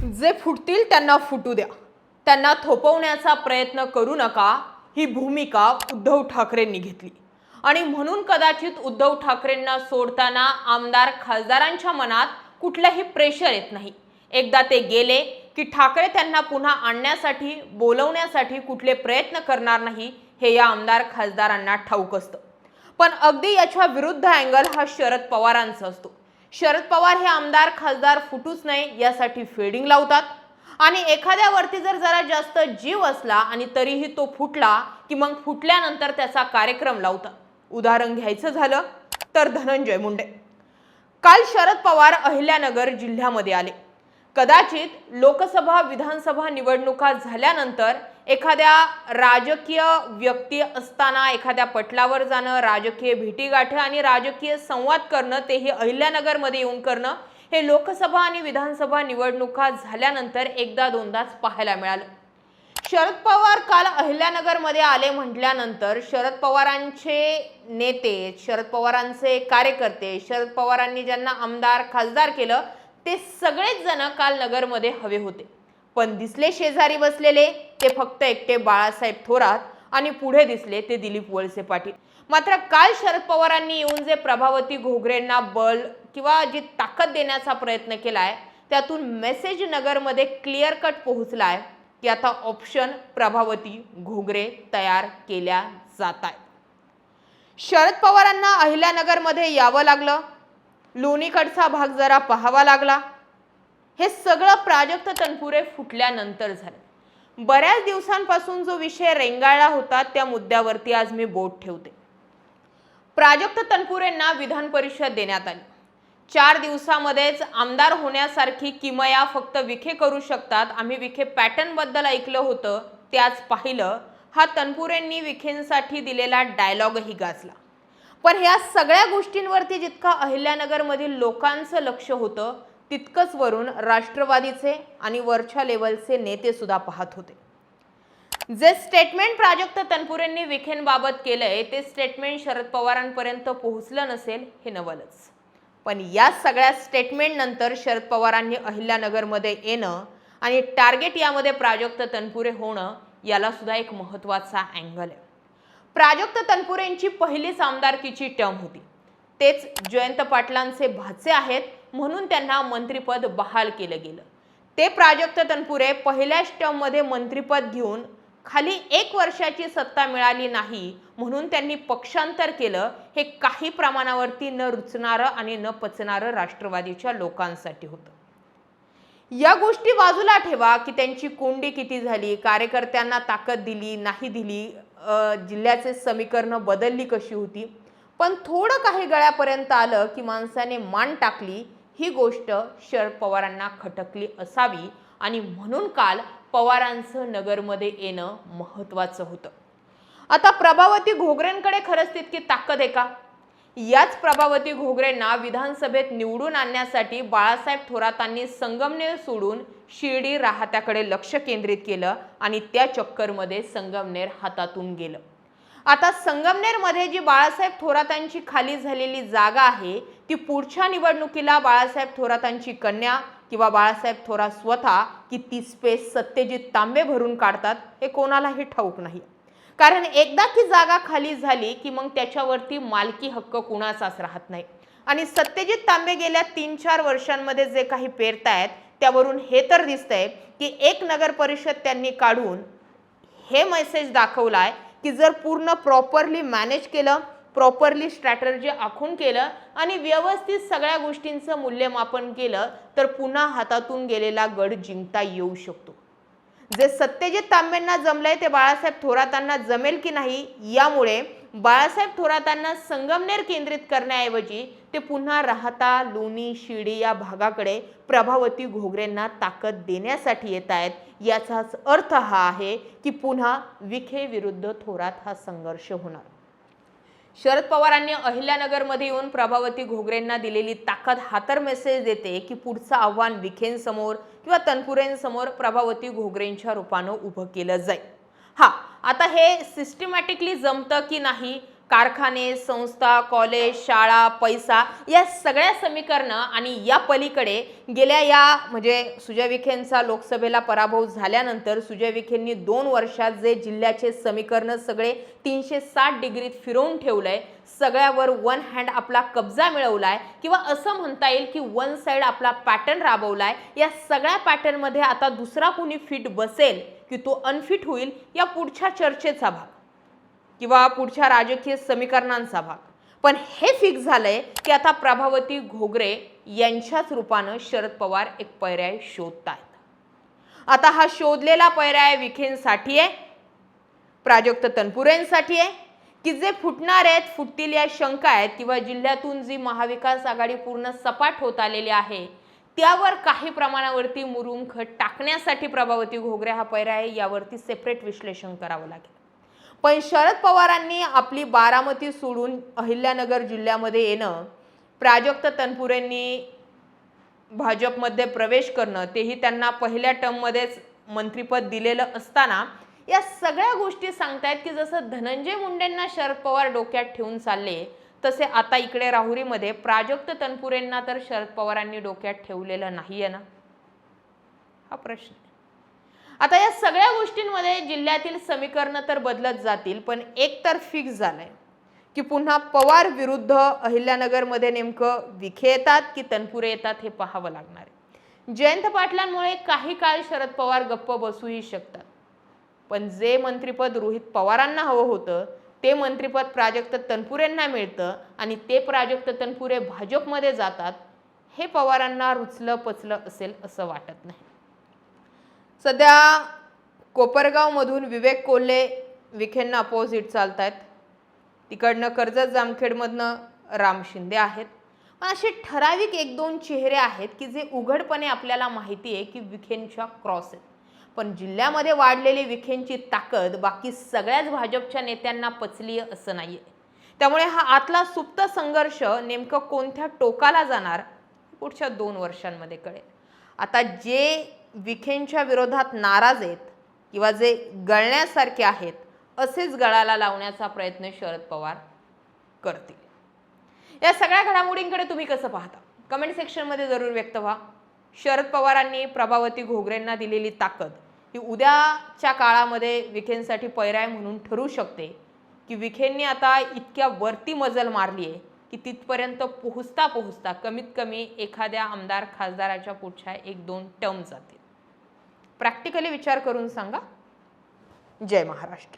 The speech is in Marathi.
जे फुटतील त्यांना फुटू द्या, त्यांना थोपवण्याचा प्रयत्न करू नका, ही भूमिका उद्धव ठाकरेंनी घेतली. आणि म्हणून कदाचित उद्धव ठाकरेंना सोडताना आमदार खासदारांच्या मनात कुठलंही प्रेशर येत नाही. एकदा ते गेले की ठाकरे त्यांना पुन्हा आणण्यासाठी बोलवण्यासाठी कुठले प्रयत्न करणार नाही, हे या आमदार खासदारांना ठाऊक असतं. पण अगदी याच्या विरुद्ध अँगल हा शरद पवारांचा असतो. शरद पवार हे आमदार खासदार फुटूच नये यासाठी फिल्डिंग लावतात आणि एखाद्यावरती जर जरा जास्त जीव असला आणि तरीही तो फुटला की मग फुटल्यानंतर त्याचा कार्यक्रम लावतात. उदाहरण घ्यायचं झालं तर धनंजय मुंडे. काल शरद पवार अहिल्यानगर जिल्ह्यामध्ये आले. कदाचित लोकसभा विधानसभा निवडणुका झाल्यानंतर एखाद्या राजकीय व्यक्ती असताना एखाद्या पटलावर जाणं, राजकीय भेटीगाठी आणि राजकीय संवाद करणं, तेही अहिल्यानगरमध्ये येऊन करणं, हे लोकसभा आणि विधानसभा निवडणुका झाल्यानंतर एकदा दोनदाच पाहायला मिळालं. शरद पवार काल अहिल्यानगरमध्ये आले म्हटल्यानंतर शरद पवारांचे नेते, शरद पवारांचे कार्यकर्ते, शरद पवारांनी ज्यांना आमदार खासदार केलं ते सगळेच जण काल नगरमध्ये हवे होते. पण दिसले शेजारी बसलेले ते फक्त एकटे बाळासाहेब थोरात आणि पुढे दिसले ते दिलीप वळसे पाटील. मात्र काल शरद पवारांनी येऊन जे प्रभावती घोगरेंना बळ किंवा जी ताकद देण्याचा प्रयत्न केलाय त्यातून मेसेज नगरमध्ये क्लिअर कट पोहोचलाय की आता ऑप्शन प्रभावती घोगरे तयार केल्या जात आहेत. शरद पवारांना अहिल्यानगरमध्ये यावं लागलं, लोणीकडचा भाग जरा पाहावा लागला. हे सगळं प्राजक्त तनपुरे फुटल्यानंतर झालं. बऱ्याच दिवसांपासून जो विषय रेंगाळला होता त्या मुद्द्यावरती आज मी बोट ठेवते. प्राजक्त तनपुरेंना विधान परिषद देण्यात आली. 4 दिवसामध्येच आमदार होण्यासारखी किमया फक्त विखे करू शकतात. आम्ही विखे पॅटर्न बद्दल ऐकलं होतं ते आज पाहिलं. हा तनपुरेंनी विखेंसाठी दिलेला डायलॉगही गाजला. पण ह्या सगळ्या गोष्टींवरती जितका अहिल्यानगरमधील लोकांचं लक्ष होतं तितकंच वरून राष्ट्रवादीचे आणि वरच्या लेवलचे नेते सुद्धा पाहत होते. जे स्टेटमेंट प्राजक्त तनपुरेंनी विखेंबाबत केलंय ते स्टेटमेंट शरद पवारांपर्यंत पोहोचलं नसेल हे नवलच. पण या सगळ्या स्टेटमेंट नंतर शरद पवारांनी अहिल्यानगरमध्ये येणं आणि टार्गेट यामध्ये प्राजक्त तनपुरे होणं याला सुद्धा एक महत्त्वाचा अँगल आहे. प्राजक्त तनपुरेंची पहिलीच आमदारकीची टर्म होती. तेच जयंत पाटलांचे भाचे आहेत म्हणून त्यांना मंत्रिपद बहाल केलं गेलं. ते प्राजक्त तनपुरे पहिल्याच टर्ममध्ये मंत्रिपद घेऊन खाली 1 वर्षाची सत्ता मिळाली नाही म्हणून त्यांनी पक्षांतर केलं. हे काही प्रमाणावरती न रुचणारं आणि न पचणारं राष्ट्रवादीच्या लोकांसाठी होतं. या गोष्टी बाजूला ठेवा की त्यांची कोंडी किती झाली, कार्यकर्त्यांना ताकद दिली नाही दिली, जिल्ह्याचे समीकरणं बदलली कशी होती, पण थोडं काही गळ्यापर्यंत आलं की माणसाने मान टाकली. ही गोष्ट शरद पवारांना खटकली असावी आणि म्हणून काल पवारांचं नगरमध्ये येणं महत्त्वाचं होतं. आता प्रभावती घोगरेंकडे खरंच तितकी ताकद आहे का? याच प्रभावती घोगरेंना विधानसभेत निवडून आणण्यासाठी बाळासाहेब थोरातांनी संगमनेर सोडून शिर्डी राहत्याकडे लक्ष केंद्रित केलं आणि त्या चक्करमध्ये संगमनेर हातातून गेलं. आता संगमनेरमध्ये जी बाळासाहेब थोरातांची खाली झालेली जागा आहे ती पुढच्या निवडणुकीला बाळासाहेब थोरातांची कन्या किंवा बाळासाहेब थोरात स्वतः की ती स्पेस सत्यजित तांबे भरून काढतात हे कोणालाही ठाऊक नाही. कारण एकदा की जागा खाली झाली की मग त्याच्यावरती मालकी हक्क कुणाचाच राहत नाही. आणि सत्यजित तांबे गेल्या 3-4 वर्षांमध्ये जे काही पेरतायत त्यावरून हे तर दिसतंय की एक नगर परिषद त्यांनी काढून हे मेसेज दाखवलाय की जर पूर्ण प्रॉपरली मॅनेज केलं, प्रॉपरली स्ट्रॅटेजी आखून केलं आणि व्यवस्थित सगळ्या गोष्टींचं मूल्यमापन केलं तर पुन्हा हातातून गेलेला गड जिंकता येऊ शकतो. जे सत्यजित तांबेंना जमलंय ते बाळासाहेब थोरातांना जमेल की नाही यामुळे बाळासाहेब थोरातांना संगमनेर केंद्रित करण्याऐवजी ते पुन्हा राहता लोणी शिर्डी या भागाकडे प्रभावती घोगरेंना ताकद देण्यासाठी येत आहेत. याचाच अर्थ हा आहे की पुन्हा विखे विरुद्ध थोरात हा संघर्ष होणार. शरद पवारांनी अहिल्यानगरमध्ये येऊन प्रभावती घोगरेंना दिलेली ताकद हा तर मेसेज देते की पुढचं आव्हान विखेंसमोर किंवा तनपुरेंसमोर प्रभावती घोगरेंच्या रूपानं उभं केलं जाईल. आता हे सिस्टमॅटिकली जमतं की नाही कारखाने, संस्था, कॉलेज, शाळा, पैसा या सगळ्या समीकरणं आणि या पलीकडे गेल्या म्हणजे सुजय विखेंचा लोकसभेला पराभव झाल्यानंतर सुजय विखेंनी 2 वर्षात जे जिल्ह्याचे समीकरण सगळे 360 डिग्रीत फिरवून ठेवलंय, सगळ्यावर वन हँड आपला कब्जा मिळवलाय किंवा असं म्हणता येईल की वन साइड आपला पॅटर्न राबवलाय, या सगळ्या पॅटर्न मध्ये आता दुसरा कोणी फिट बसेल की तो अनफिट होईल, या पुढच्या चर्चेचा भाग किंवा पुढच्या राजकीय समीकरणांचा भाग. पण हे फिक्स झालंय की आता प्रभावती घोगरे यांच्याच रूपानं शरद पवार एक पर्याय शोधतायत. आता हा शोधलेला पर्याय विखेंसाठी आहे, प्राजक्त तनपुरेंसाठी आहे की जे फुटणार आहेत, फुटतील या शंका आहेत, किंवा जिल्ह्यातून जी महाविकास आघाडी पूर्ण सपाट होत आलेली आहे त्यावर काही प्रमाणावरती मुरुम खत टाकण्यासाठी प्रभावती घोगरे हा पर्याय, यावरती सेपरेट विश्लेषण करावं लागेल. पण शरद पवारांनी आपली बारामती सोडून अहिल्यानगर जिल्ह्यामध्ये येणं, प्राजक्त तनपुरेंनी भाजपमध्ये प्रवेश करणं, तेही त्यांना पहिल्या टर्ममध्येच मंत्रिपद दिलेलं असताना, या सगळ्या गोष्टी सांगतायत की जसं धनंजय मुंडेंना शरद पवार डोक्यात ठेवून चालले, तसे आता इकडे राहुरीमध्ये प्राजक्त तनपुरेंना तर शरद पवारांनी डोक्यात ठेवलेलं नाहीये ना, हा प्रश्न. आता या सगळ्या गोष्टींमध्ये जिल्ह्यातील समीकरण तर बदलत जातील, पण एक तर फिक्स झालंय की पुन्हा पवार विरुद्ध अहिल्यानगरमध्ये नेमकं विखे येतात की तनपुरे येतात हे पाहावं लागणार आहे. जयंत पाटलांमुळे काही काळ शरद पवार गप्प बसूही शकतात, पण जे मंत्रिपद रोहित पवारांना हवं होतं ते मंत्रिपद प्राजक्त तनपुरेंना मिळतं आणि ते प्राजक्त तनपुरे भाजपमध्ये जातात, हे पवारांना रुचलं पचलं असेल असं वाटत नाही. सध्या कोपरगावमधून विवेक कोल्हे विखेंना अपोजिट चालतायत, तिकडनं कर्जत जामखेडमधनं राम शिंदे आहेत. पण असे ठराविक 1-2 चेहरे आहेत की जे उघडपणे आपल्याला माहिती आहे की विखेंच्या क्रॉस आहेत, पण जिल्ह्यामध्ये वाढलेली विखेंची ताकद बाकी सगळ्याच भाजपच्या नेत्यांना पचली असं नाहीये. त्यामुळे हा आतला सुप्त संघर्ष नेमकं कोणत्या टोकाला जाणार पुढच्या 2 वर्षांमध्ये कळेल. आता जे विखेंच्या विरोधात नाराज आहेत किंवा जे गळण्यासारखे आहेत, असेच गळाला लावण्याचा प्रयत्न शरद पवार करतील. या सगळ्या घडामोडींकडे तुम्ही कसं पाहता, कमेंट सेक्शनमध्ये जरूर व्यक्त व्हा. शरद पवारांनी प्रभावती घोगरेंना दिलेली ताकद ही उद्याच्या काळामध्ये विखेंसाठी पर्याय म्हणून ठरू शकते की विखेंनी आता इतक्या वरती मजल मारली आहे की तिथपर्यंत पोहोचता पोहोचता कमीत कमी एखाद्या आमदार खासदाराच्या पुढच्या 1-2 टर्म जातील. प्रॅक्टिकली विचार करून सांगा. जय महाराष्ट्र.